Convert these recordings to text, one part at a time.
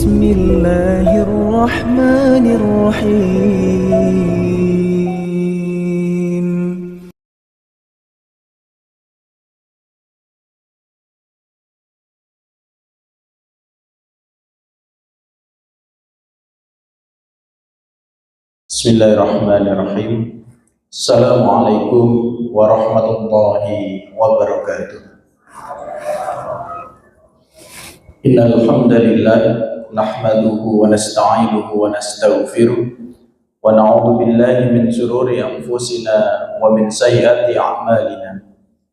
بسم الله الرحمن الرحيم. Bismillahirrahmanirrahim. Assalamualaikum warahmatullahi wabarakatuh. Innal hamdalillah nahmaduhu wa nasta'inuhu wa nastaghfiruh wa na'udzu billahi min shururi anfusina wa min sayyiati a'malina.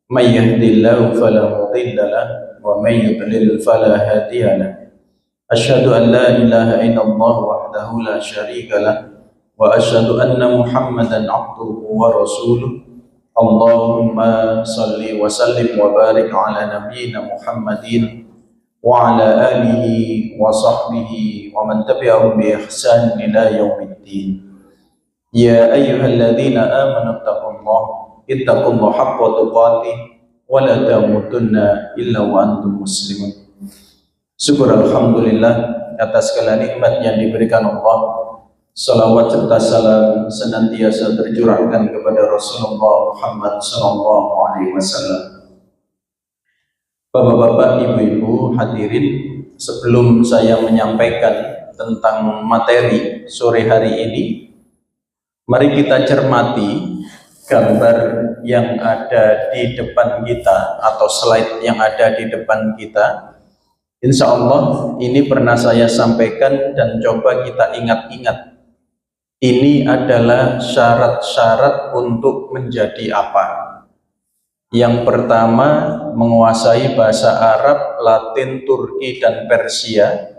May yahdihillahu fala mudilla lahu wa may yudlil fala hadiya lahu. Asyhadu an la ilaha illallah wahdahu la syarika lahu wa asyhadu anna Muhammadan abduhu wa rasuluh. Allahumma salli wa sallim wa barik ala nabiyyina Muhammadin wa ala alihi wa sahbihi wa man tabi'ahum bi ihsan ila yaumiddin. Ya ayyuhalladzina amanu ittaqullaha haqqa tuqatih wa la tamutunna illa wa antum muslimun. Syukur alhamdulillah atas segala nikmat yang diberikan Allah. Salawat serta salam senantiasa tercurahkan kepada Rasulullah Muhammad sallallahu alaihi wasallam. Bapak-bapak, ibu-ibu, hadirin, sebelum saya menyampaikan tentang materi sore hari ini, mari kita cermati gambar yang ada di depan kita atau slide yang ada di depan kita. Insya Allah ini pernah saya sampaikan dan coba kita ingat-ingat. Ini adalah syarat-syarat untuk menjadi apa? Yang pertama, menguasai bahasa Arab, Latin, Turki, dan Persia,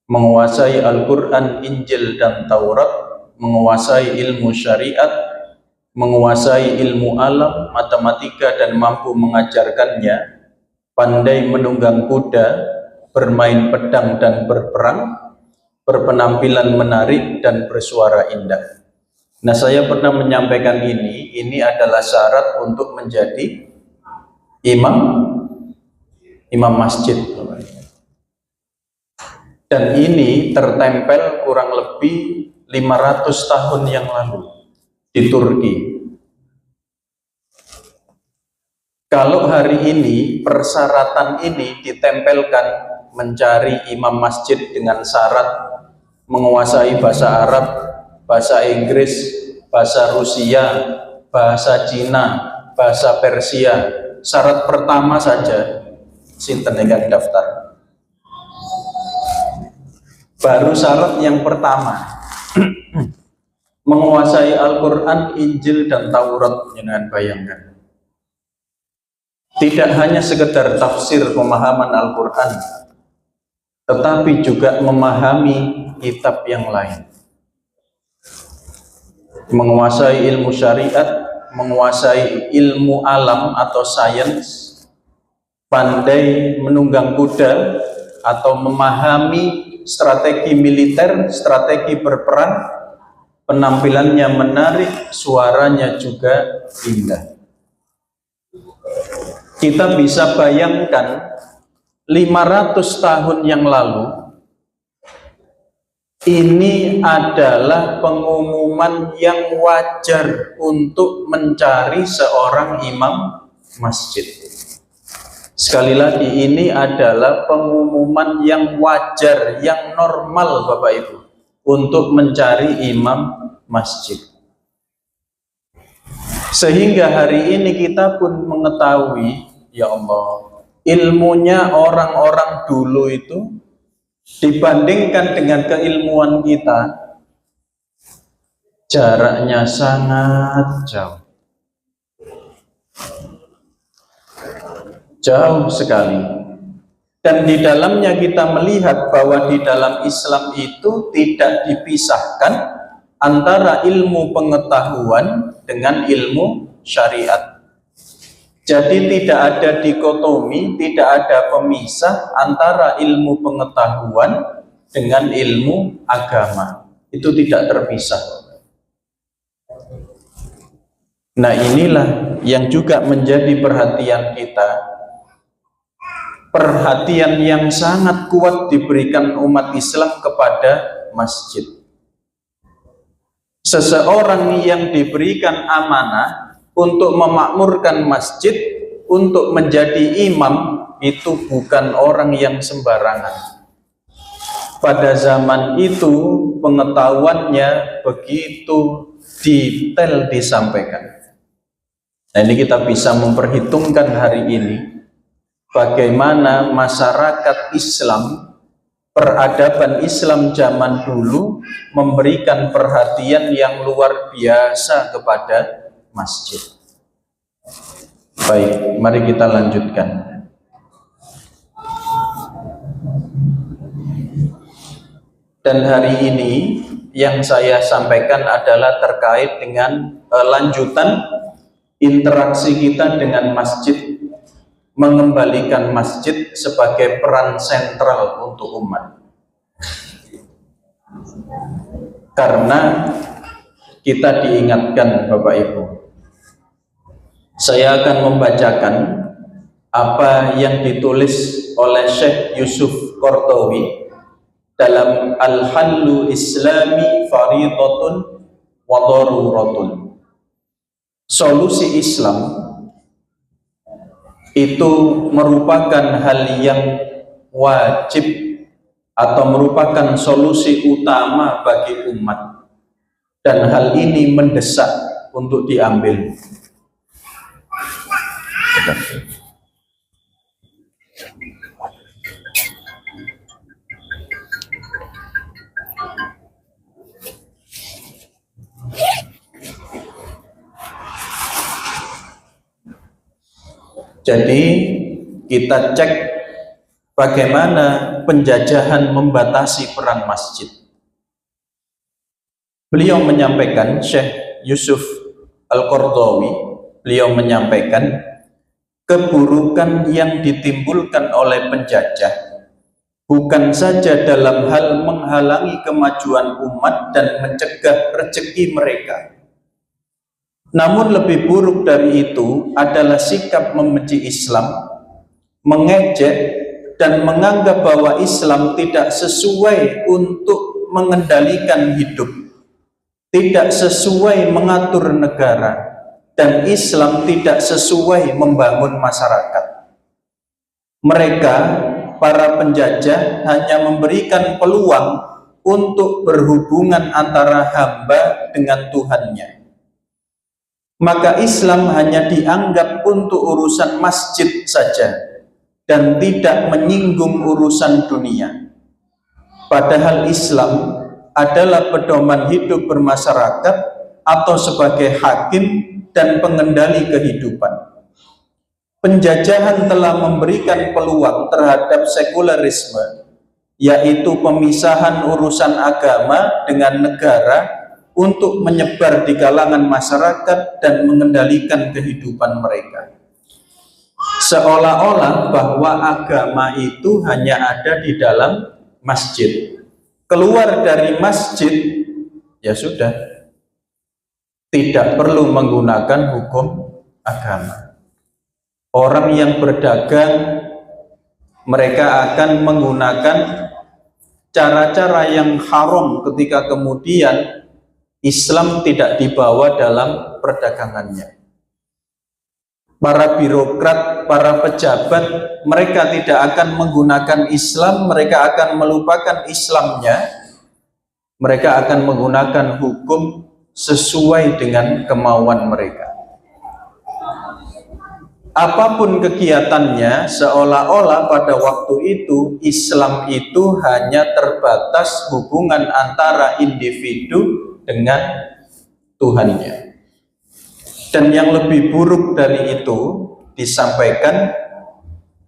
menguasai Al-Quran, Injil, dan Taurat, menguasai ilmu syariat, menguasai ilmu alam, matematika, dan mampu mengajarkannya, pandai menunggang kuda, bermain pedang dan berperang, berpenampilan menarik, dan bersuara indah. Nah, saya pernah menyampaikan ini adalah syarat untuk menjadi imam masjid. Dan ini tertempel kurang lebih 500 tahun yang lalu di Turki. Kalau hari ini persyaratan ini ditempelkan mencari imam masjid dengan syarat menguasai bahasa Arab, bahasa Inggris, bahasa Rusia, bahasa Cina, bahasa Persia, syarat pertama saja sinten ingkang daftar. Baru syarat yang pertama menguasai Al-Quran, Injil, dan Taurat. Jangan bayangkan, tidak hanya sekedar tafsir pemahaman Al-Quran, tetapi juga memahami kitab yang lain, menguasai ilmu syariat, menguasai ilmu alam atau sains, pandai menunggang kuda atau memahami strategi militer, strategi berperang, penampilannya menarik, suaranya juga indah. Kita bisa bayangkan 500 tahun yang lalu ini adalah pengumuman yang wajar untuk mencari seorang imam masjid. Sekali lagi, ini adalah pengumuman yang wajar, yang normal Bapak Ibu, untuk mencari imam masjid. Sehingga hari ini kita pun mengetahui, ya Allah, ilmunya orang-orang dulu itu dibandingkan dengan keilmuan kita, jaraknya sangat jauh. Jauh sekali. Dan di dalamnya kita melihat bahwa di dalam Islam itu tidak dipisahkan antara ilmu pengetahuan dengan ilmu syariat. Jadi tidak ada dikotomi, tidak ada pemisah antara ilmu pengetahuan dengan ilmu agama. Itu tidak terpisah. Nah, inilah yang juga menjadi perhatian kita. perhatian yang sangat kuat diberikan umat Islam kepada masjid. Seseorang yang diberikan amanah untuk memakmurkan masjid, untuk menjadi imam, itu bukan orang yang sembarangan. Pada zaman itu pengetahuannya begitu detail disampaikan. Nah, ini kita bisa memperhitungkan hari ini bagaimana masyarakat Islam, peradaban Islam zaman dulu memberikan perhatian yang luar biasa kepada masjid. Baik, mari kita lanjutkan. Dan hari ini yang saya sampaikan adalah terkait dengan lanjutan interaksi kita dengan masjid, mengembalikan masjid sebagai peran sentral untuk umat. Karena kita diingatkan, Bapak Ibu, saya akan membacakan apa yang ditulis oleh Syekh Yusuf Qaradawi dalam Al-Hallu Islami Faridatun wa Daruratun. Solusi Islam itu merupakan hal yang wajib atau merupakan solusi utama bagi umat, dan hal ini mendesak untuk diambil. Jadi kita cek bagaimana penjajahan membatasi peran masjid. Beliau menyampaikan, Syekh Yusuf Al-Qaradawi, beliau menyampaikan keburukan yang ditimbulkan oleh penjajah bukan saja dalam hal menghalangi kemajuan umat dan mencegah rezeki mereka, namun lebih buruk dari itu adalah sikap membenci Islam, mengejek dan menganggap bahwa Islam tidak sesuai untuk mengendalikan hidup, tidak sesuai mengatur negara, dan Islam tidak sesuai membangun masyarakat. Mereka, para penjajah, hanya memberikan peluang untuk berhubungan antara hamba dengan Tuhannya. Maka Islam hanya dianggap untuk urusan masjid saja dan tidak menyinggung urusan dunia. Padahal Islam adalah pedoman hidup bermasyarakat atau sebagai hakim dan pengendali kehidupan. Penjajahan telah memberikan peluang terhadap sekularisme, yaitu pemisahan urusan agama dengan negara, untuk menyebar di kalangan masyarakat dan mengendalikan kehidupan mereka. Seolah-olah bahwa agama itu hanya ada di dalam masjid. Keluar dari masjid, ya sudah, tidak perlu menggunakan hukum agama. Orang yang berdagang, mereka akan menggunakan cara-cara yang haram ketika kemudian Islam tidak dibawa dalam perdagangannya. Para birokrat, para pejabat, mereka tidak akan menggunakan Islam, mereka akan melupakan Islamnya, mereka akan menggunakan hukum sesuai dengan kemauan mereka. Apapun kegiatannya, seolah-olah pada waktu itu Islam itu hanya terbatas hubungan antara individu dengan Tuhannya. Dan yang lebih buruk dari itu disampaikan,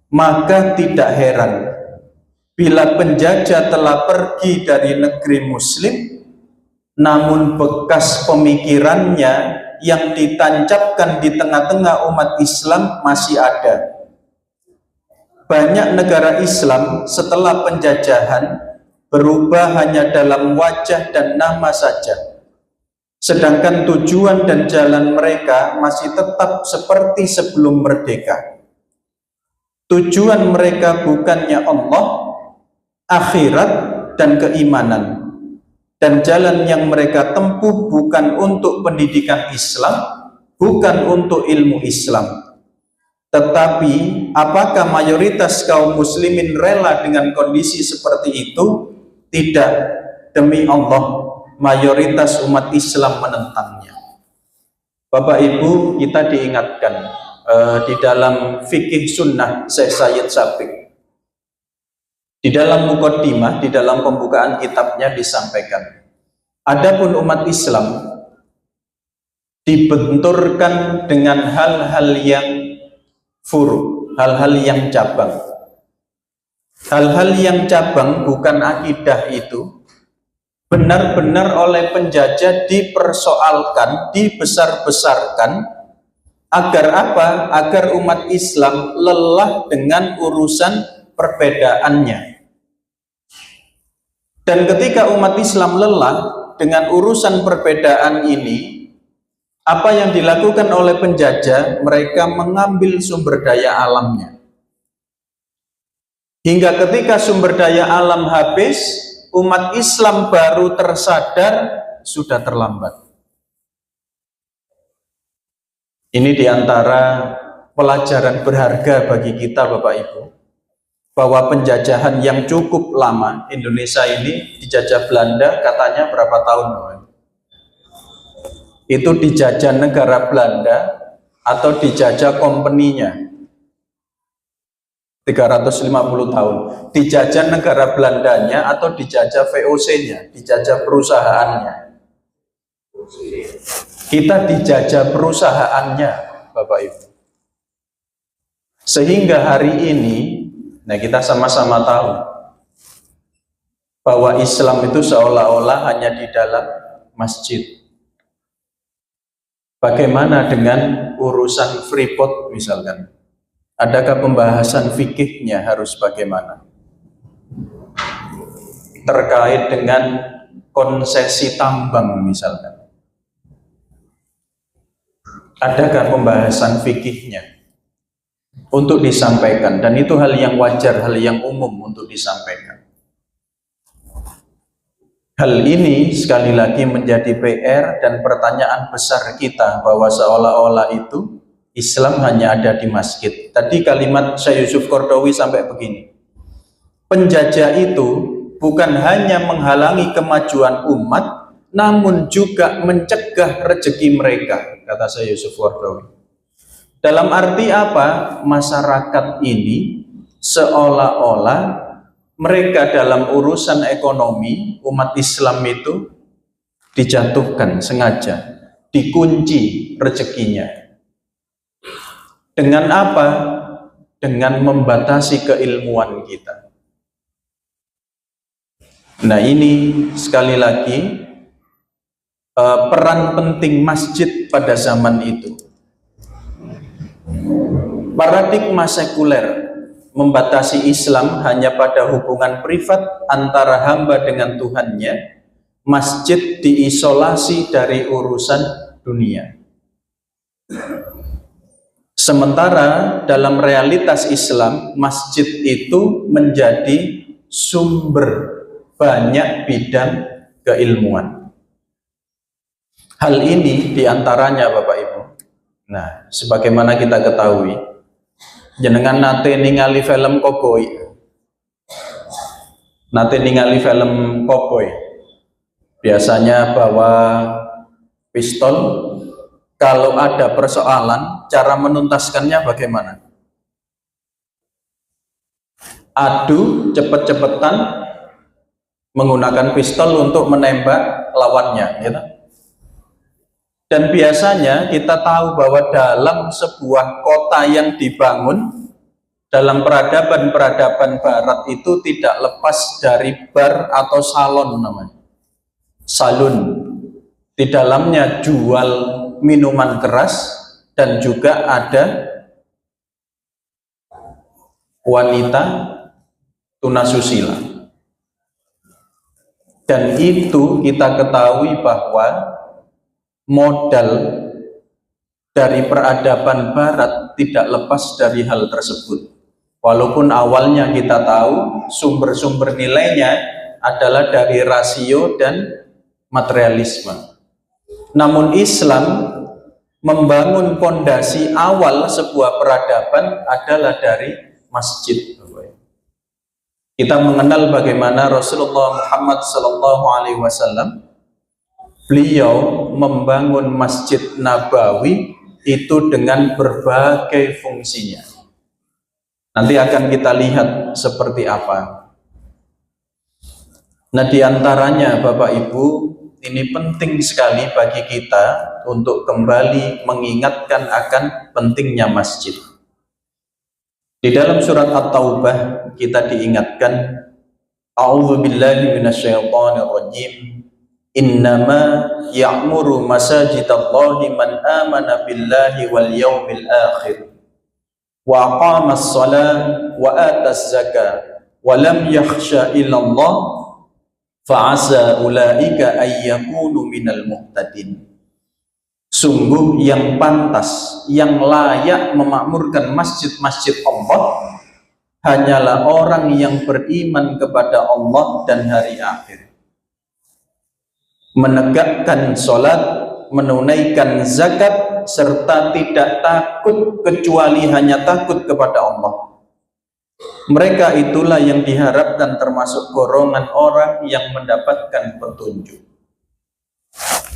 maka tidak heran bila penjajah telah pergi dari negeri muslim, namun bekas pemikirannya yang ditancapkan di tengah-tengah umat Islam masih ada. Banyak negara Islam setelah penjajahan berubah hanya dalam wajah dan nama saja, sedangkan tujuan dan jalan mereka masih tetap seperti sebelum merdeka. Tujuan mereka bukannya Allah, akhirat, dan keimanan. Dan jalan yang mereka tempuh bukan untuk pendidikan Islam, bukan untuk ilmu Islam. Tetapi apakah mayoritas kaum muslimin rela dengan kondisi seperti itu? Tidak. Demi Allah, mayoritas umat Islam menentangnya. Bapak Ibu, kita diingatkan di dalam fikih sunnah Syekh Sayyid Sabiq, di dalam muqaddimah, di dalam pembukaan kitabnya disampaikan, adapun umat Islam dibenturkan dengan hal-hal yang furu, hal-hal yang cabang. Hal-hal yang cabang bukan akidah itu benar-benar oleh penjajah dipersoalkan, dibesar-besarkan, agar apa? Agar umat Islam lelah dengan urusan perbedaannya. Dan ketika umat Islam lelah dengan urusan perbedaan ini, apa yang dilakukan oleh penjajah? Mereka mengambil sumber daya alamnya. Hingga ketika sumber daya alam habis, umat Islam baru tersadar sudah terlambat. Ini diantara pelajaran berharga bagi kita, Bapak Ibu, bahwa penjajahan yang cukup lama, Indonesia ini dijajah Belanda katanya berapa tahun, Bapak? Itu dijajah negara Belanda atau dijajah company-nya 350 tahun. Dijajah negara Belandanya atau dijajah VOC-nya, dijajah perusahaannya. Kita dijajah perusahaannya, Bapak Ibu. Sehingga hari ini, nah kita sama-sama tahu bahwa Islam itu seolah-olah hanya di dalam masjid. Bagaimana dengan urusan Freeport misalkan? Adakah pembahasan fikihnya harus bagaimana? Terkait dengan konsesi tambang misalkan. Adakah pembahasan fikihnya untuk disampaikan? Dan itu hal yang wajar, hal yang umum untuk disampaikan. Hal ini sekali lagi menjadi PR dan pertanyaan besar kita, bahwa seolah-olah itu Islam hanya ada di masjid. Tadi kalimat Syekh Yusuf Qaradawi sampai begini, penjajah itu bukan hanya menghalangi kemajuan umat, namun juga mencegah rezeki mereka, kata Syekh Yusuf Qaradawi. Dalam arti apa? Masyarakat ini seolah-olah mereka dalam urusan ekonomi, umat Islam itu dijatuhkan sengaja, dikunci rezekinya. Dengan apa? Dengan membatasi keilmuan kita. Nah ini sekali lagi peran penting masjid pada zaman itu. Paradigma sekuler membatasi Islam hanya pada hubungan privat antara hamba dengan Tuhannya. Masjid diisolasi dari urusan dunia. Sementara dalam realitas Islam, masjid itu menjadi sumber banyak bidang keilmuan. Hal ini diantaranya, Bapak Ibu. Nah, sebagaimana kita ketahui, jenengan nate ningali film koboi, biasanya bawa pistol. Kalau ada persoalan, cara menuntaskannya bagaimana? Adu cepet-cepetan menggunakan pistol untuk menembak lawannya, gitu. Dan biasanya kita tahu bahwa dalam sebuah kota yang dibangun, dalam peradaban-peradaban barat itu tidak lepas dari bar atau salon namanya. Salon. Di dalamnya jual minuman keras dan juga ada wanita tunasusila. Dan itu kita ketahui bahwa modal dari peradaban barat tidak lepas dari hal tersebut. Walaupun awalnya kita tahu sumber-sumber nilainya adalah dari rasio dan materialisme. Namun Islam membangun pondasi awal sebuah peradaban adalah dari masjid. Kita mengenal bagaimana Rasulullah Muhammad SAW, beliau membangun Masjid Nabawi itu dengan berbagai fungsinya. Nanti akan kita lihat seperti apa. Nah, diantaranya Bapak Ibu, ini penting sekali bagi kita untuk kembali mengingatkan akan pentingnya masjid. Di dalam surat At-Taubah kita diingatkan, A'udzu billahi minasyaitonir rajim. Innama ya'muru masajidallahi man amana billahi wal yaumil akhir wa aqamas shalah wa atas zakah wa lam yakhsha illallah fa'asa ulaika ay yakunu minal muhtadin. Sungguh yang pantas, yang layak memakmurkan masjid-masjid Allah hanyalah orang yang beriman kepada Allah dan hari akhir, menegakkan sholat, menunaikan zakat, serta tidak takut kecuali hanya takut kepada Allah. Mereka itulah yang diharapkan termasuk golongan orang yang mendapatkan petunjuk.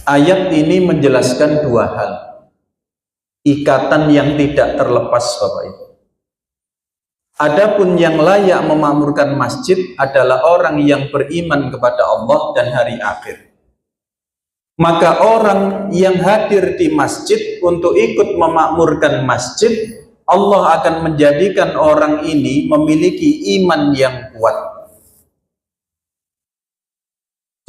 Ayat ini menjelaskan dua hal, ikatan yang tidak terlepas Bapak Ibu. Adapun yang layak memakmurkan masjid adalah orang yang beriman kepada Allah dan hari akhir. Maka orang yang hadir di masjid untuk ikut memakmurkan masjid, Allah akan menjadikan orang ini memiliki iman yang kuat.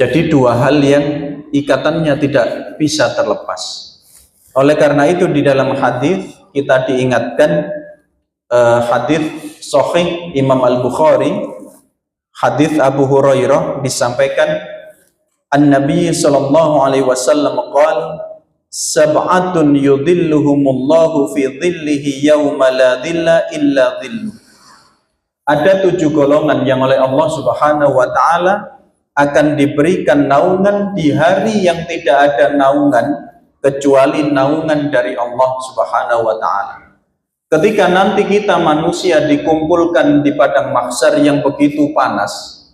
Jadi dua hal yang ikatannya tidak bisa terlepas. Oleh karena itu di dalam hadis kita diingatkan, hadis sahih Imam Al-Bukhari, hadis Abu Hurairah, disampaikan An-Nabi sallallahu alaihi wasallam qala sab'atun yudhilluhumullahu fi dhillihi yawma la dhilla illa dhilluh. Ada 7 golongan yang oleh Allah Subhanahu wa taala akan diberikan naungan di hari yang tidak ada naungan kecuali naungan dari Allah Subhanahu wa taala. Ketika nanti kita manusia dikumpulkan di padang mahsyar yang begitu panas,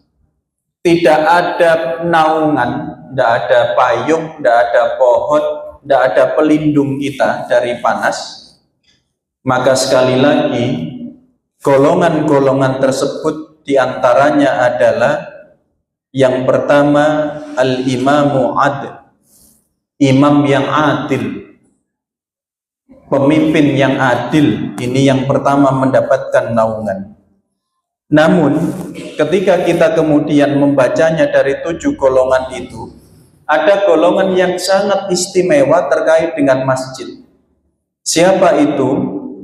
tidak ada naungan, tidak ada payung, tidak ada pohon, tidak ada pelindung kita dari panas, maka sekali lagi golongan-golongan tersebut diantaranya adalah yang pertama al-imamu adil, imam yang adil, pemimpin yang adil, ini yang pertama mendapatkan naungan. Namun ketika kita kemudian membacanya dari 7 golongan itu, ada golongan yang sangat istimewa terkait dengan masjid. Siapa itu?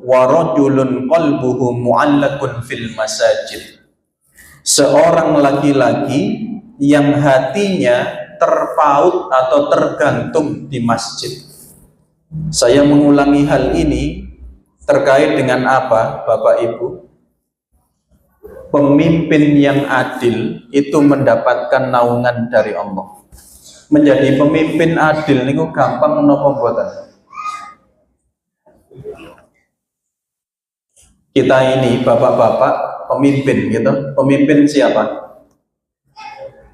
Warajulun qalbuhu mu'allakun fil masajid. Seorang laki-laki yang hatinya terpaut atau tergantung di masjid. Saya mengulangi hal ini terkait dengan apa, Bapak Ibu? Pemimpin yang adil itu mendapatkan naungan dari Allah. Menjadi pemimpin adil niku gampang napa mboten? Kita ini bapak-bapak pemimpin gitu. Pemimpin siapa?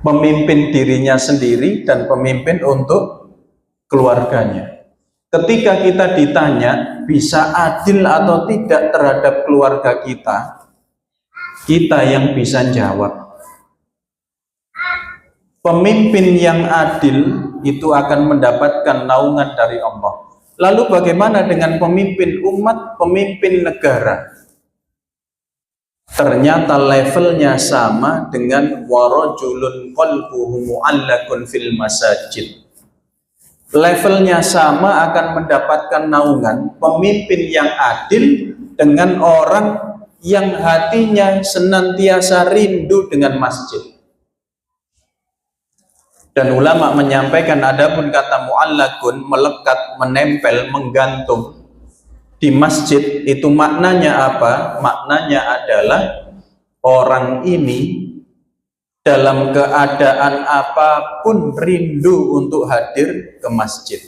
Pemimpin dirinya sendiri dan pemimpin untuk keluarganya. Ketika kita ditanya bisa adil atau tidak terhadap keluarga kita, kita yang bisa jawab. Pemimpin yang adil itu akan mendapatkan naungan dari Allah. Lalu bagaimana dengan pemimpin umat, pemimpin negara? Ternyata levelnya sama dengan warajulun qalbuhu mu'allakun fil masajid. Levelnya sama akan mendapatkan naungan pemimpin yang adil dengan orang yang hatinya senantiasa rindu dengan masjid. Dan ulama menyampaikan adapun kata mu'allakun, melekat, menempel, menggantung, di masjid itu maknanya apa? Maknanya adalah orang ini dalam keadaan apapun rindu untuk hadir ke masjid.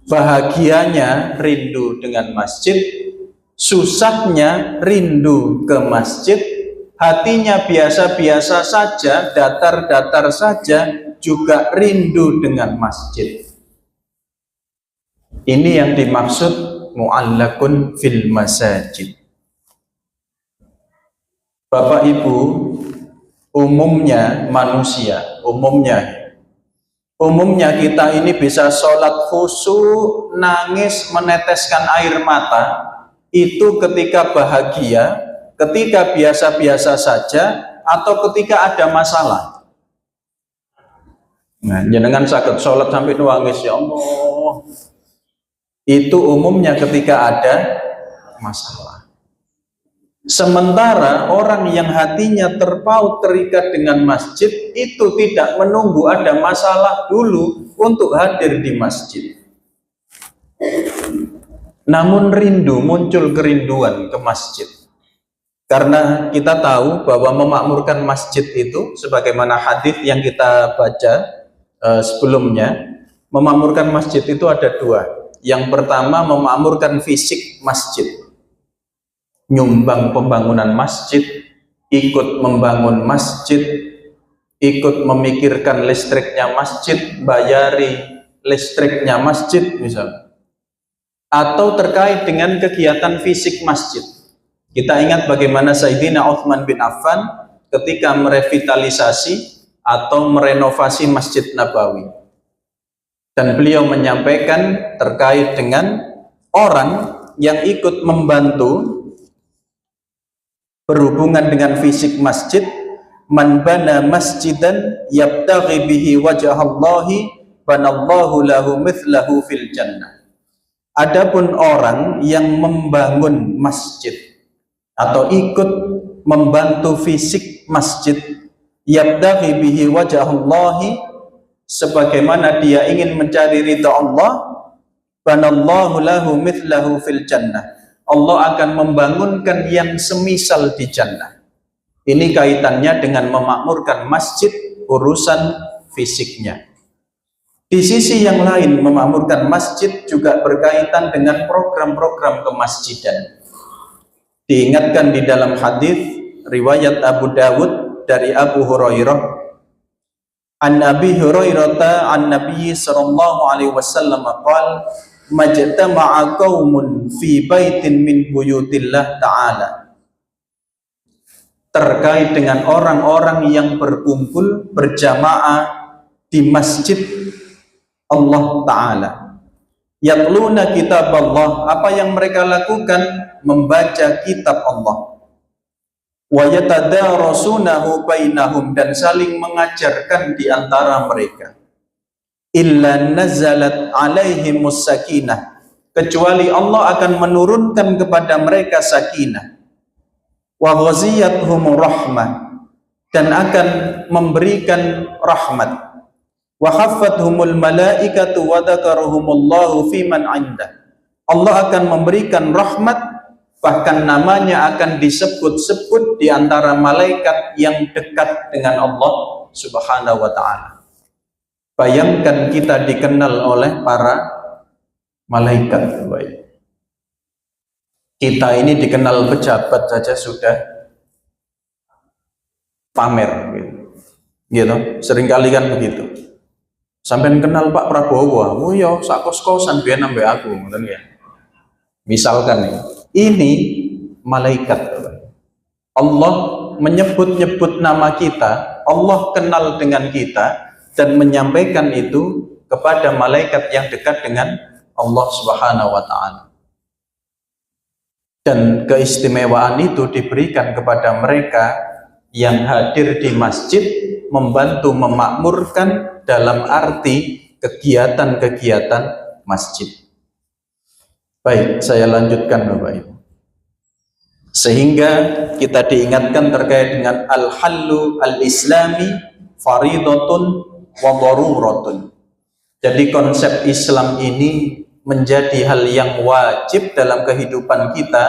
Bahagianya rindu dengan masjid, susahnya rindu ke masjid, hatinya biasa-biasa saja, datar-datar saja, juga rindu dengan masjid. Ini yang dimaksud mu'allakun fil masajid. Bapak Ibu, umumnya manusia, umumnya kita ini bisa sholat khusyuk, nangis, meneteskan air mata, itu ketika bahagia, ketika biasa-biasa saja, atau ketika ada masalah. Nah, jenengan sakit sholat sampai nangis, ya Allah. Itu umumnya ketika ada masalah. Sementara orang yang hatinya terpaut terikat dengan masjid itu tidak menunggu ada masalah dulu untuk hadir di masjid. Namun muncul kerinduan ke masjid. Karena kita tahu bahwa memakmurkan masjid itu sebagaimana hadis yang kita baca sebelumnya, memakmurkan masjid itu ada dua. Yang pertama, memakmurkan fisik masjid, nyumbang pembangunan masjid, ikut membangun masjid, ikut memikirkan listriknya masjid, bayari listriknya masjid misalnya, atau terkait dengan kegiatan fisik masjid. Kita ingat bagaimana Sayyidina Utsman bin Affan ketika merevitalisasi atau merenovasi Masjid Nabawi. Dan beliau menyampaikan terkait dengan orang yang ikut membantu berhubungan dengan fisik masjid, man bana masjidan yabtaghi bihi wajhallahi banallahu lahu mithlahu fil jannah. Adapun orang yang membangun masjid atau ikut membantu fisik masjid, yabtaghi bihi wajhallahi, sebagaimana dia ingin mencari ridha Allah, banallahu lahu mithlahu fil jannah, Allah akan membangunkan yang semisal di jannah. Ini kaitannya dengan memakmurkan masjid, urusan fisiknya. Di sisi yang lain, memakmurkan masjid juga berkaitan dengan program-program kemasjidan. Diingatkan di dalam hadis riwayat Abu Dawud dari Abu Hurairah, an Abi Hurairah an Nabi sallallahu alaihi wasallam qala majtama'a qaumun fi baitin min buyutillah ta'ala. Terkait dengan orang-orang yang berkumpul berjamaah di masjid Allah Ta'ala, yatluna kitab Allah, apa yang mereka lakukan? Membaca kitab Allah. Wa yatadarasunahu bainahum, dan saling mengajarkan di antara mereka. Illa nazalat alaihimus sakinah, kecuali Allah akan menurunkan kepada mereka sakinah. Wa ghaziyatuhum rahmah, dan akan memberikan rahmat. Wa khaffathumul malaikatu wa dzakaruhumullahu fiman 'indah, Allah akan memberikan rahmat, bahkan namanya akan disebut-sebut di antara malaikat yang dekat dengan Allah Subhanahu wa ta'ala. Bayangkan kita dikenal oleh para malaikat. Kita ini dikenal pejabat saja sudah pamer gitu. Seringkali kan begitu. Sampai kenal Pak Prabowo, oh ya sak kos-kosan biyen ambek aku, ngoten ya. Misalkan ini malaikat. Allah menyebut-nyebut nama kita, Allah kenal dengan kita dan menyampaikan itu kepada malaikat yang dekat dengan Allah Subhanahu wa ta'ala. Dan keistimewaan itu diberikan kepada mereka yang hadir di masjid, membantu memakmurkan dalam arti kegiatan-kegiatan masjid. Baik, saya lanjutkan Bapak Ibu. Sehingga kita diingatkan terkait dengan al-hallu al-islami faridatun wa daruratun. Jadi konsep Islam ini menjadi hal yang wajib dalam kehidupan kita,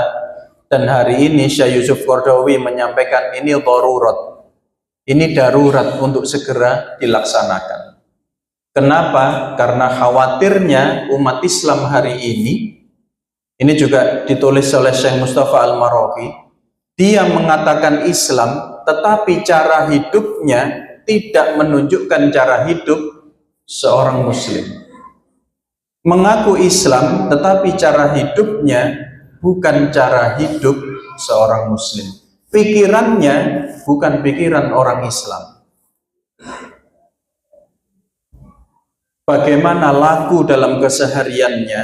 dan hari ini Syekh Yusuf Qaradawi menyampaikan ini darurat, ini darurat untuk segera dilaksanakan. Kenapa? Karena khawatirnya umat Islam hari ini juga ditulis oleh Syekh Mustafa Al-Marawi, dia mengatakan Islam tetapi cara hidupnya tidak menunjukkan cara hidup seorang muslim. Mengaku Islam tetapi cara hidupnya bukan cara hidup seorang muslim. Pikirannya bukan pikiran orang Islam. Bagaimana laku dalam kesehariannya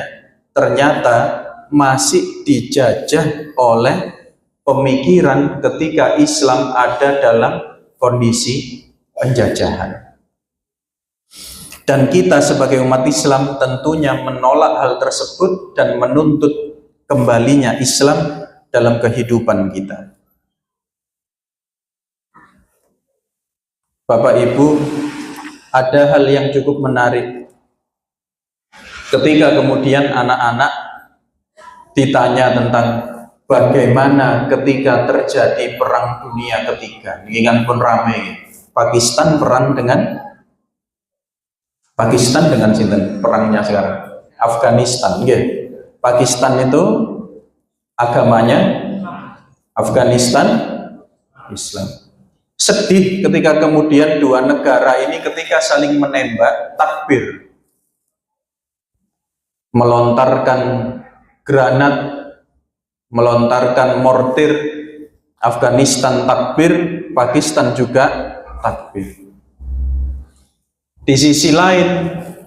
ternyata masih dijajah oleh pemikiran ketika Islam ada dalam kondisi penjajahan. Dan kita sebagai umat Islam tentunya menolak hal tersebut dan menuntut kembalinya Islam dalam kehidupan kita. Bapak Ibu, ada hal yang cukup menarik ketika kemudian anak-anak ditanya tentang bagaimana ketika terjadi perang dunia ketiga. Ini kan pun ramai. Pakistan perang dengan sinten perangnya sekarang. Afghanistan, nggih. Pakistan itu agamanya Afghanistan Islam. Sedih ketika kemudian dua negara ini ketika saling menembak takbir, melontarkan granat, melontarkan mortir. Afghanistan takbir, Pakistan juga takbir. Di sisi lain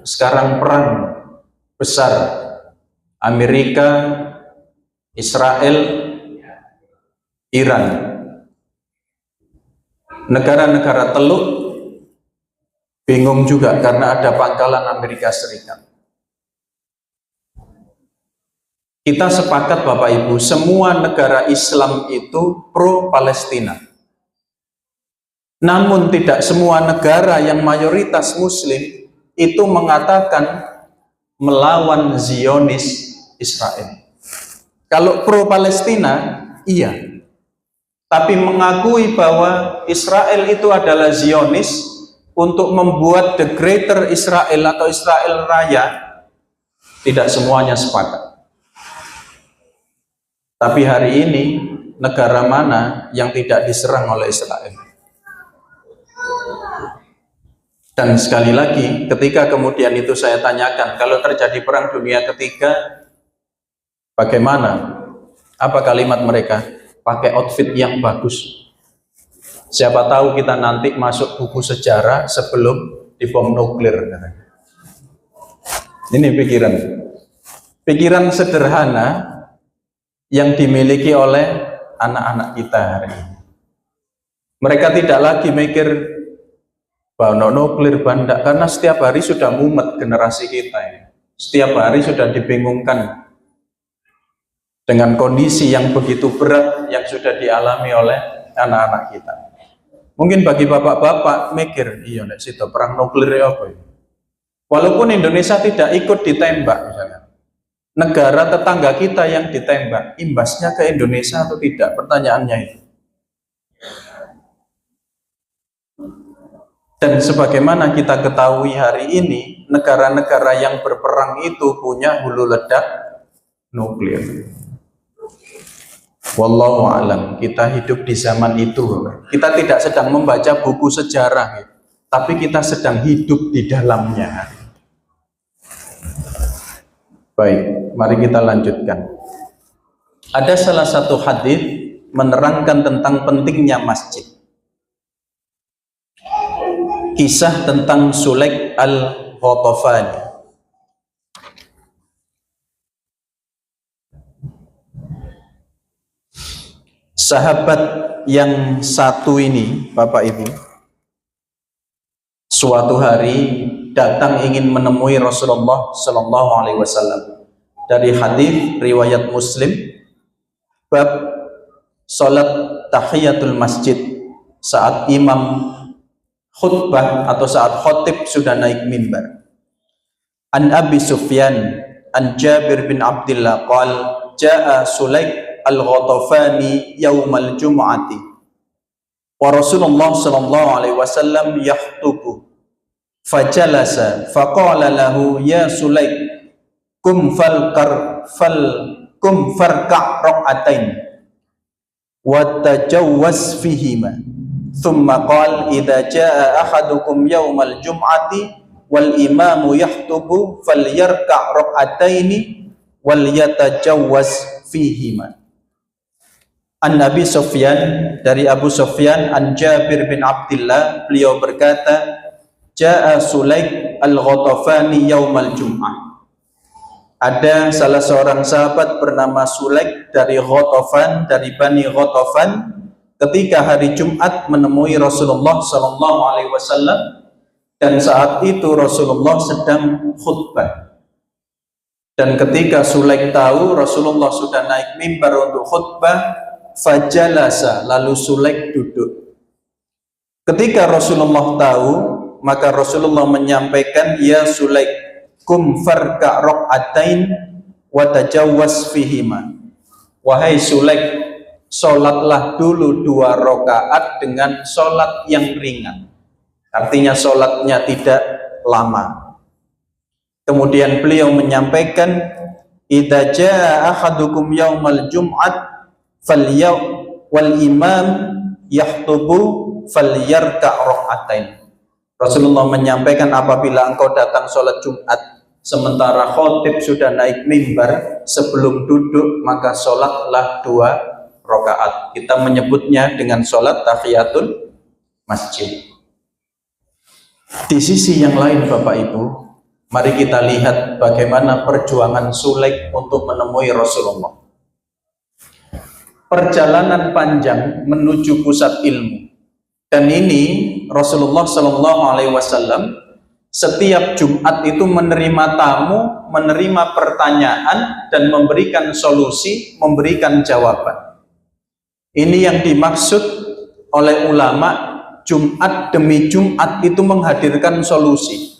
sekarang perang besar Amerika, Israel, Iran. Negara-negara teluk bingung juga karena ada pangkalan Amerika Serikat. Kita sepakat Bapak Ibu, semua negara Islam itu pro Palestina. Namun tidak semua negara yang mayoritas Muslim itu mengatakan melawan Zionis Israel. Kalau pro Palestina, iya. Tapi mengakui bahwa Israel itu adalah Zionis untuk membuat the greater Israel atau Israel Raya, tidak semuanya sepakat. Tapi hari ini negara mana yang tidak diserang oleh Israel? Dan sekali lagi, ketika kemudian itu saya tanyakan, kalau terjadi perang dunia ketiga, bagaimana? Apa kalimat mereka? Pakai outfit yang bagus. Siapa tahu kita nanti masuk buku sejarah sebelum dibom nuklir. Ini pikiran sederhana yang dimiliki oleh anak-anak kita hari ini. Mereka tidak lagi mikir bahwa nuklir bandak, karena setiap hari sudah mumet generasi kita ini. Setiap hari sudah dibingungkan dengan kondisi yang begitu berat yang sudah dialami oleh anak-anak kita. Mungkin bagi bapak-bapak mikir, iya nek situ perang nuklir apa ya? Walaupun Indonesia tidak ikut ditembak misalnya, negara tetangga kita yang ditembak, imbasnya ke Indonesia atau tidak? Pertanyaannya itu. Dan sebagaimana kita ketahui hari ini, negara-negara yang berperang itu punya hulu ledak nuklir. Wallahu a'lam, kita hidup di zaman itu. Kita tidak sedang membaca buku sejarah, tapi kita sedang hidup di dalamnya. Baik, mari kita lanjutkan. Ada salah satu hadis menerangkan tentang pentingnya masjid. Kisah tentang Sulaik al-Ghatafani. Sahabat yang satu ini, Bapak Ibu, suatu hari datang ingin menemui Rasulullah Sallallahu Alaihi Wasallam. Dari hadis riwayat Muslim, bab salat tahiyatul masjid, saat imam khutbah atau saat khotib sudah naik mimbar. An Abi Sufyan an Jabir bin Abdullah qala jaa Sulaik al-Ghatafani yaumal jum'ati wa Rasulullah sallallahu alaihi wasallam yakhutubu fajalasa faqala lahu ya Sulaik kum farka' rak'atain wa tajawwaz fihima thumma qala idza jaa ahadukum yaumal jum'ati wal imamu yakhutubu falyarka' rak'ataini wal yatajawwaz fihima. An Nabi Sufyan, dari Abu Sufyan, an Jabir bin Abdullah, beliau berkata jaa Sulaik al-Ghatafani yaumal jum'ah. Ada salah seorang sahabat bernama Sulaik dari Ghatafan, dari Bani Ghatafan, ketika hari Jumat menemui Rasulullah sallallahu alaihi wasallam, dan saat itu Rasulullah sedang khutbah. Dan ketika Sulaik tahu Rasulullah sudah naik mimbar untuk khutbah, fajalasa, lalu Sulaik duduk. Ketika Rasulullah tahu, maka Rasulullah menyampaikan, ya Sulaik, kum farka' rak'atain wa tajawwaz fihima. Wahai Sulaik, sholatlah dulu 2 rakaat dengan sholat yang ringan. Artinya sholatnya tidak lama. Kemudian beliau menyampaikan, idza jaa ahadukum yaumal jum'at wal imam yakhutubu falyarka' rak'atain. Rasulullah menyampaikan, apabila engkau datang sholat Jumat sementara khotib sudah naik mimbar, sebelum duduk maka sholatlah 2 rakaat. Kita menyebutnya dengan sholat tahiyatul masjid. Di sisi yang lain Bapak Ibu, mari kita lihat bagaimana perjuangan Sulaik untuk menemui Rasulullah. Perjalanan panjang menuju pusat ilmu. Dan ini Rasulullah Shallallahu Alaihi Wasallam setiap Jumat itu menerima tamu, menerima pertanyaan, dan memberikan solusi, memberikan jawaban. Ini yang dimaksud oleh ulama, Jumat demi Jumat itu menghadirkan solusi.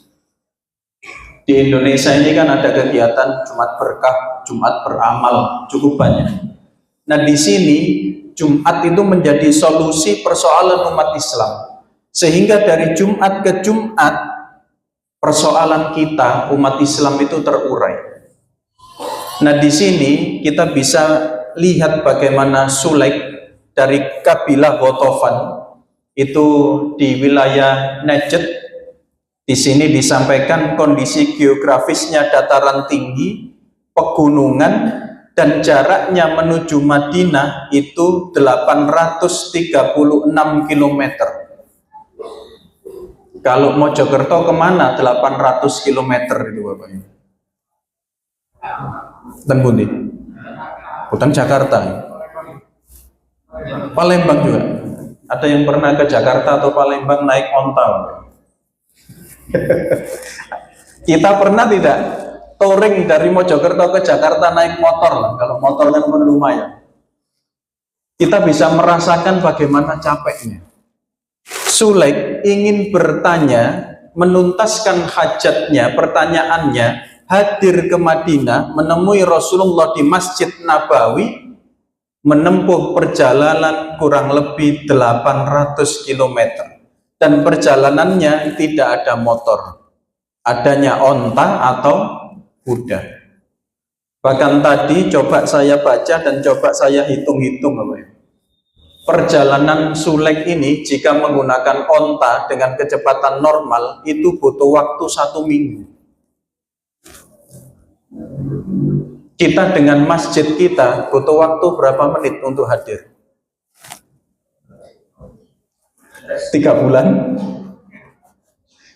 Di Indonesia ini kan ada kegiatan Jumat berkah, Jumat beramal, cukup banyak. Nah di sini Jumat itu menjadi solusi persoalan umat Islam, sehingga dari Jumat ke Jumat persoalan kita umat Islam itu terurai. Nah di sini kita bisa lihat bagaimana Sulaik dari kabilah Ghatafan itu di wilayah Najd. Di sini disampaikan kondisi geografisnya dataran tinggi, pegunungan, dan jaraknya menuju Madinah itu 836 km. Kalau Mojokerto kemana 800 km itu Bapak? Dan Bundi? Bukan Jakarta. Palembang juga. Ada yang pernah ke Jakarta atau Palembang naik onta? Kita pernah tidak touring dari Mojokerto ke Jakarta naik motor lah? Kalau motor kan lumayan. Kita bisa merasakan bagaimana capeknya. Sulaik ingin bertanya, menuntaskan hajatnya, pertanyaannya, hadir ke Madinah, menemui Rasulullah di Masjid Nabawi, menempuh perjalanan kurang lebih 800 km. Dan perjalanannya tidak ada motor, adanya onta atau kuda. Bahkan tadi coba saya baca dan coba saya hitung-hitung, perjalanan Sulaik ini jika menggunakan onta dengan kecepatan normal itu butuh waktu 1 minggu. Kita dengan masjid kita butuh waktu berapa menit untuk hadir? 3 bulan?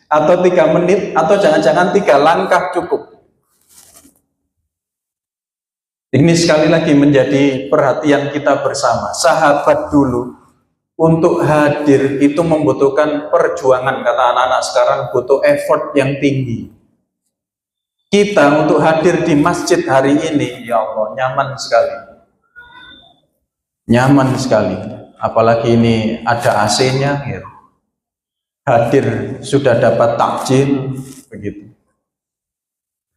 Atau 3 menit? Atau jangan-jangan 3 langkah cukup? Ini sekali lagi menjadi perhatian kita bersama. Sahabat dulu untuk hadir itu membutuhkan perjuangan, kata anak-anak sekarang butuh effort yang tinggi. Kita untuk hadir di masjid hari ini, ya Allah, nyaman sekali. Nyaman sekali. Apalagi ini ada AC-nya, ya. Hadir sudah dapat takjil, begitu.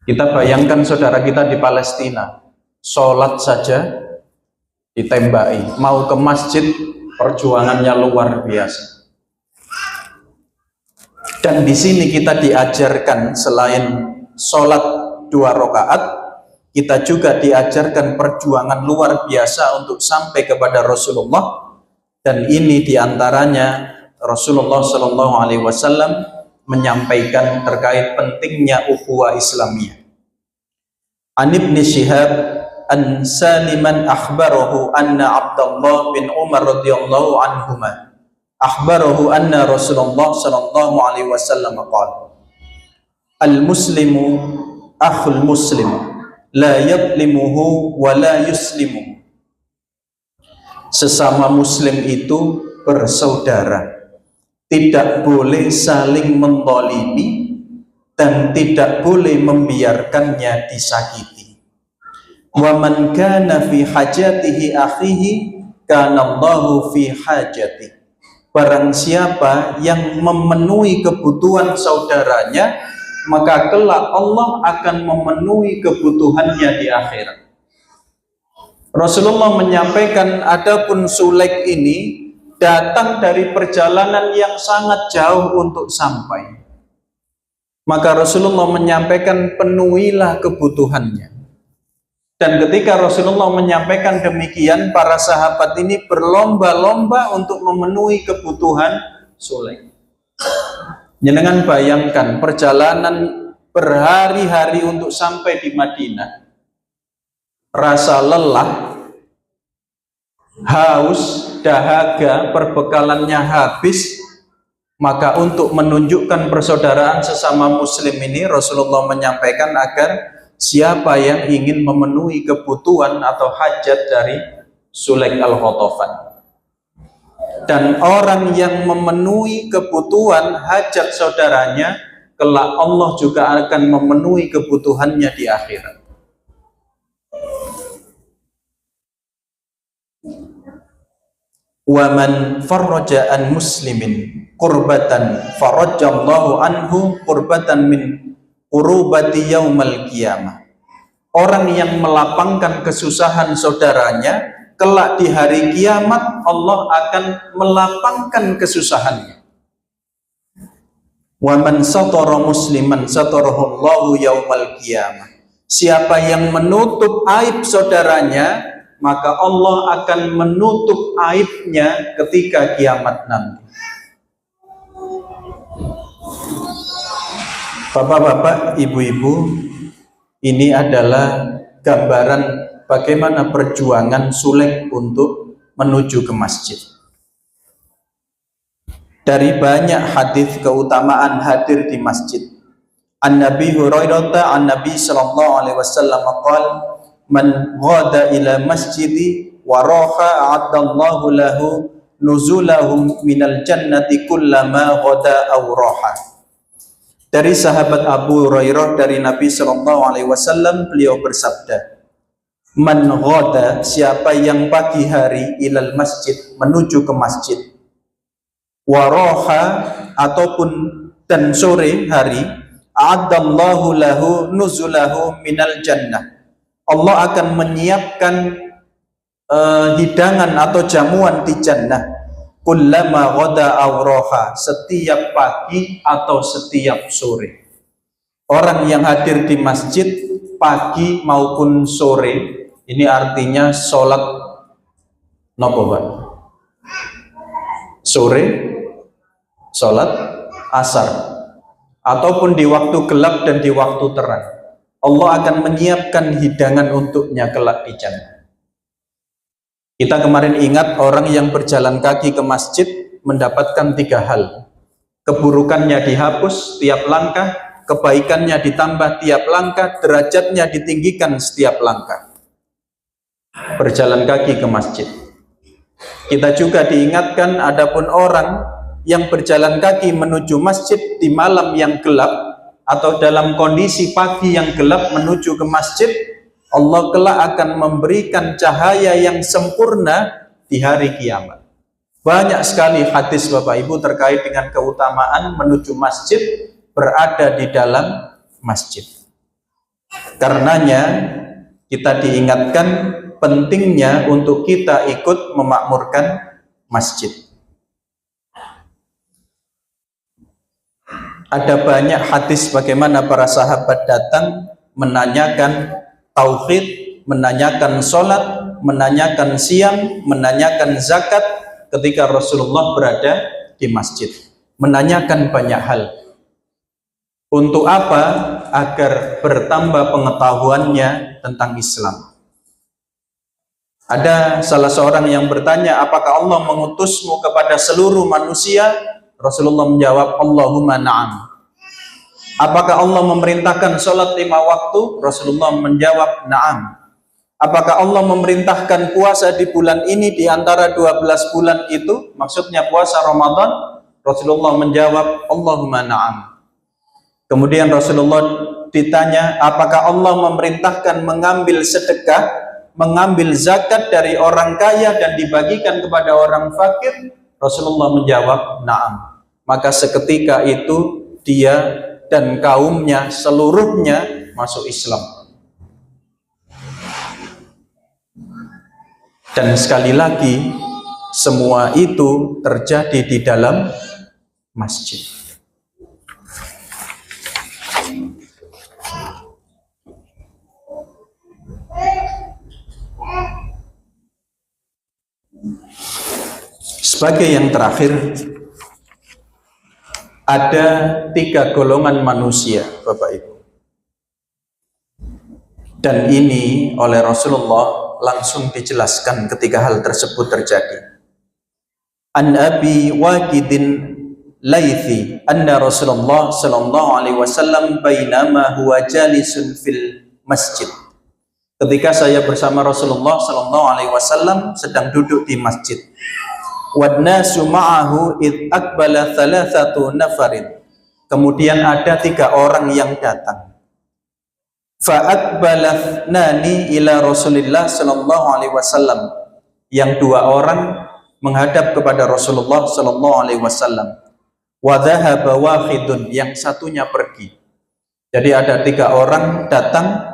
Kita bayangkan saudara kita di Palestina, sholat saja ditembaki, mau ke masjid perjuangannya luar biasa. Dan di sini kita diajarkan selain sholat 2 rakaat, kita juga diajarkan perjuangan luar biasa untuk sampai kepada Rasulullah. Dan ini diantaranya Rasulullah Shallallahu Alaihi Wasallam menyampaikan terkait pentingnya ukhuwah Islamiyah. An Ibn Shihab an Saliman akhbarahu anna Abdullah bin Umar radhiyallahu anhuma akhbarahu anna Rasulullah sallallahu alaihi wasallam qala al-muslimu akhul muslim la yadlimuhu wa la yuslimu. Sesama muslim itu bersaudara, tidak boleh saling menzalimi dan tidak boleh membiarkannya disakiti. Wa man kana fi hajatihi akhihi kana Allahu fi hajatihi. Barang siapa yang memenuhi kebutuhan saudaranya, maka kelak Allah akan memenuhi kebutuhannya di akhirat. Rasulullah menyampaikan, adapun Sulaik ini datang dari perjalanan yang sangat jauh untuk sampai. Maka Rasulullah menyampaikan, penuhilah kebutuhannya. Dan ketika Rasulullah menyampaikan demikian, para sahabat ini berlomba-lomba untuk memenuhi kebutuhan Sulaik. Jangan bayangkan perjalanan berhari-hari untuk sampai di Madinah. Rasa lelah, haus, dahaga, perbekalannya habis. Maka untuk menunjukkan persaudaraan sesama muslim ini, Rasulullah menyampaikan agar siapa yang ingin memenuhi kebutuhan atau hajat dari Sulaik al-Ghatafan, dan orang yang memenuhi kebutuhan hajat saudaranya, kelak Allah juga akan memenuhi kebutuhannya di akhirat. Wa man farraja an muslimin qurbatan farrajallahu anhu qurbatan min qurubati yaumal qiyamah. Orang yang melapangkan kesusahan saudaranya, kelak di hari kiamat Allah akan melapangkan kesusahannya. Wa man satara musliman satarahu Allahu yaumal qiyamah. Siapa yang menutup aib saudaranya, maka Allah akan menutup aibnya ketika kiamat nanti. Bapak-bapak, ibu-ibu, ini adalah gambaran bagaimana perjuangan Sulaik untuk menuju ke masjid. Dari banyak hadis keutamaan hadir di masjid. An Nabi Hurairah an Nabi sallallahu alaihi wasallam qala man ghada ila masjidi wa raha a'addallahu lahu nuzulahum minal jannati kullama ghada aw raha. Dari sahabat Abu Hurairah dari Nabi sallallahu alaihi wasallam, beliau bersabda, man ghada, siapa yang pagi hari ilal masjid, menuju ke masjid, wa raha, ataupun dan sore hari, a'addallahu lahu nuzulahu minal jannah, Allah akan menyiapkan hidangan atau jamuan di jannah, kullama ghada aw raha, setiap pagi atau setiap sore. Orang yang hadir di masjid pagi maupun sore, ini artinya sholat nopo, Pak? Sore, sholat asar, ataupun di waktu gelap dan di waktu terang, Allah akan menyiapkan hidangan untuknya kelak di jannah. Kita kemarin ingat orang yang berjalan kaki ke masjid mendapatkan 3 hal. Keburukannya dihapus tiap langkah, kebaikannya ditambah tiap langkah, derajatnya ditinggikan setiap langkah. Berjalan kaki ke masjid. Kita juga diingatkan, adapun orang yang berjalan kaki menuju masjid di malam yang gelap atau dalam kondisi pagi yang gelap menuju ke masjid, Allah kelak akan memberikan cahaya yang sempurna di hari kiamat. Banyak sekali hadis Bapak Ibu terkait dengan keutamaan menuju masjid, berada di dalam masjid. Karenanya kita diingatkan pentingnya untuk kita ikut memakmurkan masjid. Ada banyak hadis bagaimana para sahabat datang menanyakan tauhid, menanyakan sholat, menanyakan siam, menanyakan zakat ketika Rasulullah berada di masjid. Menanyakan banyak hal. Untuk apa? Agar bertambah pengetahuannya tentang Islam. Ada salah seorang yang bertanya, apakah Allah mengutusmu kepada seluruh manusia? Rasulullah menjawab, Allahumma na'am. Apakah Allah memerintahkan sholat 5 waktu? Rasulullah menjawab, na'am. Apakah Allah memerintahkan puasa di bulan ini di antara 12 bulan itu? Maksudnya puasa Ramadan? Rasulullah menjawab, Allahumma na'am. Kemudian Rasulullah ditanya, apakah Allah memerintahkan mengambil sedekah, mengambil zakat dari orang kaya dan dibagikan kepada orang fakir? Rasulullah menjawab, na'am. Maka seketika itu dia dan kaumnya seluruhnya masuk Islam. Dan sekali lagi, semua itu terjadi di dalam masjid. Sebagai yang terakhir, ada 3 golongan manusia, Bapak Ibu. Dan ini oleh Rasulullah langsung dijelaskan ketika hal tersebut terjadi. An Abi Waqidin Laythi anna Rasulullah sallallahu alaihi wasallam bainama huwa jalisun fil masjid. Ketika saya bersama Rasulullah sallallahu alaihi wasallam sedang duduk di masjid. Wadnasu ma'ahu id akbala thalathatu nafarin. Kemudian ada 3 orang yang datang. Fa'akbalathnani ila Rasulillah sallallahu alaihi wasallam. Yang 2 orang menghadap kepada Rasulullah sallallahu alaihi wasallam. Wa dhahaba wahidun, yang satunya pergi. Jadi ada 3 orang datang.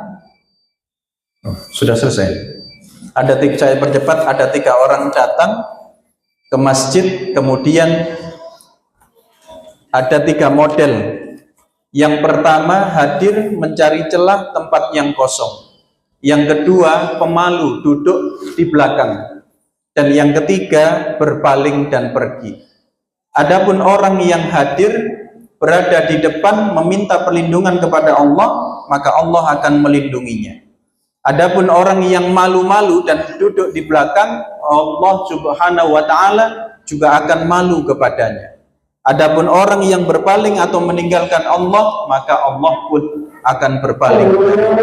Sudah selesai. Saya percepat, ada 3 orang datang ke masjid, kemudian ada 3 model. Yang pertama hadir mencari celah tempat yang kosong. Yang kedua pemalu, duduk di belakang. Dan yang ketiga berpaling dan pergi. Adapun orang yang hadir berada di depan meminta perlindungan kepada Allah, maka Allah akan melindunginya. Adapun orang yang malu-malu dan duduk di belakang, Allah Subhanahu wa ta'ala juga akan malu kepadanya. Adapun orang yang berpaling atau meninggalkan Allah, maka Allah pun akan berpaling kepadanya.